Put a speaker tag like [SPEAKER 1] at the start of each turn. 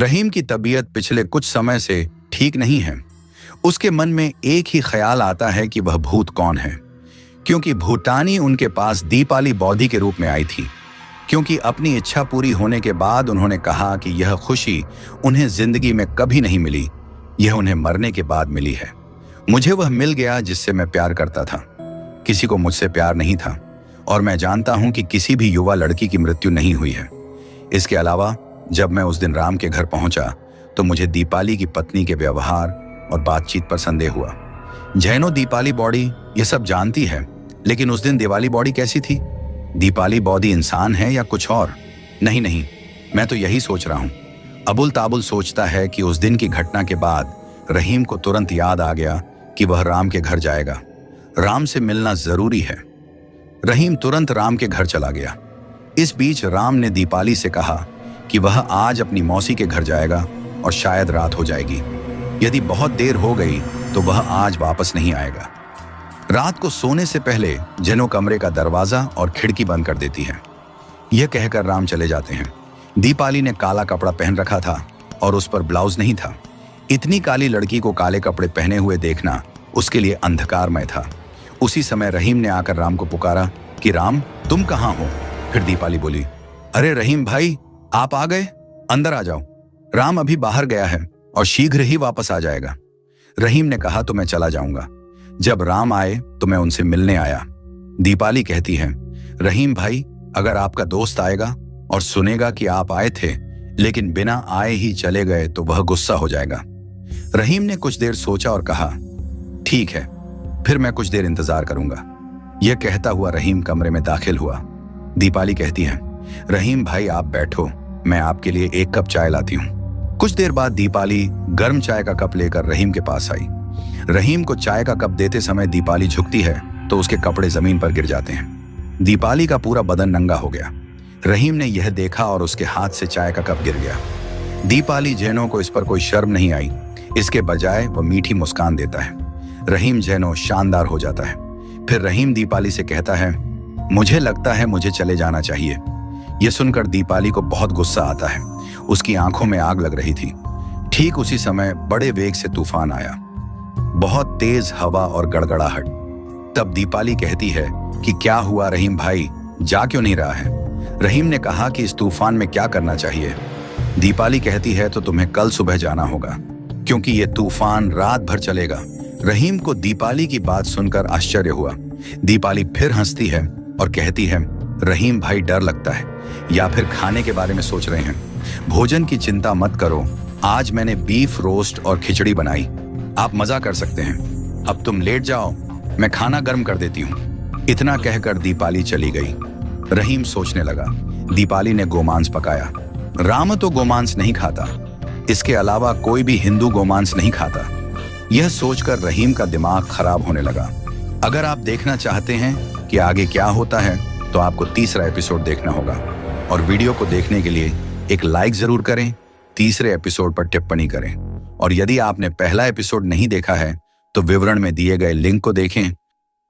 [SPEAKER 1] रहीम की तबीयत पिछले कुछ समय से ठीक नहीं है। उसके मन में एक ही ख्याल आता है कि वह भूत कौन है, क्योंकि भूटानी उनके पास दीपाली बौद्धि के रूप में आई थी। क्योंकि अपनी इच्छा पूरी होने के बाद उन्होंने कहा कि यह खुशी उन्हें जिंदगी में कभी नहीं मिली, यह उन्हें मरने के बाद मिली है। मुझे वह मिल गया जिससे मैं प्यार करता था। किसी को मुझसे प्यार नहीं था और मैं जानता हूं कि किसी भी युवा लड़की की मृत्यु नहीं हुई है। इसके अलावा जब मैं उस दिन राम के घर पहुंचा तो मुझे दीपाली की पत्नी के व्यवहार और बातचीत पर संदेह हुआ। जैनो दीपाली बॉडी ये सब जानती है, लेकिन उस दिन दिवाली बॉडी कैसी थी? दीपाली बॉडी इंसान है या कुछ और? नहीं, मैं तो यही सोच रहा हूं। अबुल ताबुल सोचता है कि उस दिन की घटना के बाद रहीम को तुरंत याद आ गया कि वह राम के घर जाएगा। राम से मिलना जरूरी है। रहीम तुरंत राम के घर चला गया। इस बीच राम ने दीपाली से कहा कि वह आज अपनी मौसी के घर जाएगा और शायद रात हो जाएगी। यदि बहुत देर हो गई तो वह आज वापस नहीं आएगा। रात को सोने से पहले जैनो कमरे का दरवाजा और खिड़की बंद कर देती है। यह कहकर राम चले जाते हैं। दीपाली ने काला कपड़ा पहन रखा था और उस पर ब्लाउज नहीं था। इतनी काली लड़की को काले कपड़े पहने हुए देखना उसके लिए अंधकारमय था। उसी समय रहीम ने आकर राम को पुकारा कि राम, तुम कहाँ हो? फिर दीपाली बोली, अरे रहीम भाई, आप आ गए, अंदर आ जाओ। राम अभी बाहर गया है और शीघ्र ही वापस आ जाएगा। रहीम ने कहा तो मैं चला जाऊंगा। जब राम आए तो मैं उनसे मिलने आया। दीपाली कहती है, रहीम भाई, अगर आपका दोस्त आएगा और सुनेगा कि आप आए थे लेकिन बिना आए ही चले गए तो वह गुस्सा हो जाएगा। रहीम ने कुछ देर सोचा और कहा, ठीक है, फिर मैं कुछ देर इंतजार करूंगा। यह कहता हुआ रहीम कमरे में दाखिल हुआ। दीपाली कहती है, रहीम भाई आप बैठो, मैं आपके लिए एक कप चाय लाती हूँ। कुछ देर बाद दीपाली गर्म चाय का कप लेकर रहीम के पास आई। रहीम को चाय का कप देते समय दीपाली झुकती है तो उसके कपड़े जमीन पर गिर जाते हैं। दीपाली का पूरा बदन नंगा हो गया। रहीम ने यह देखा और उसके हाथ से चाय का कप गिर गया। दीपाली जैनो को इस पर कोई शर्म नहीं आई। इसके बजाय वह मीठी मुस्कान देता है। रहीम जैनो शानदार हो जाता है। फिर रहीम दीपाली से कहता है, मुझे लगता है मुझे चले जाना चाहिए। यह सुनकर दीपाली को बहुत गुस्सा आता है। उसकी आंखों में आग लग रही थी। ठीक उसी समय बड़े वेग से तूफान आया, बहुत तेज हवा और गड़गड़ाहट। तब दीपाली कहती है कि क्या हुआ रहीम भाई, जा क्यों नहीं रहा है? रहीम ने कहा कि इस तूफान में क्या करना चाहिए? दीपाली कहती है तो तुम्हें कल सुबह जाना होगा, क्योंकि यह तूफान रात भर चलेगा। रहीम को दीपाली की बात सुनकर आश्चर्य हुआ। दीपाली फिर हंसती है और कहती है, रहीम भाई डर लगता है या फिर खाने के बारे में सोच रहे हैं? भोजन की चिंता मत करो, आज मैंने बीफ रोस्ट और खिचड़ी बनाई, आप मजा कर सकते हैं। अब तुम लेट जाओ, मैं खाना गर्म कर देती हूँ। इतना कहकर दीपाली चली गई। रहीम सोचने लगा। दीपाली ने गोमांस पकाया। राम तो गोमांस नहीं खाता, इसके अलावा कोई भी हिंदू गोमांस नहीं खाता। यह सोचकर रहीम का दिमाग खराब होने लगा। अगर आप देखना चाहते हैं कि आगे क्या होता है तो आपको तीसरा एपिसोड देखना होगा और वीडियो को देखने के लिए एक लाइक जरूर करें, तीसरे एपिसोड पर टिप्पणी करें और यदि आपने पहला एपिसोड नहीं देखा है तो विवरण में दिए गए लिंक को देखें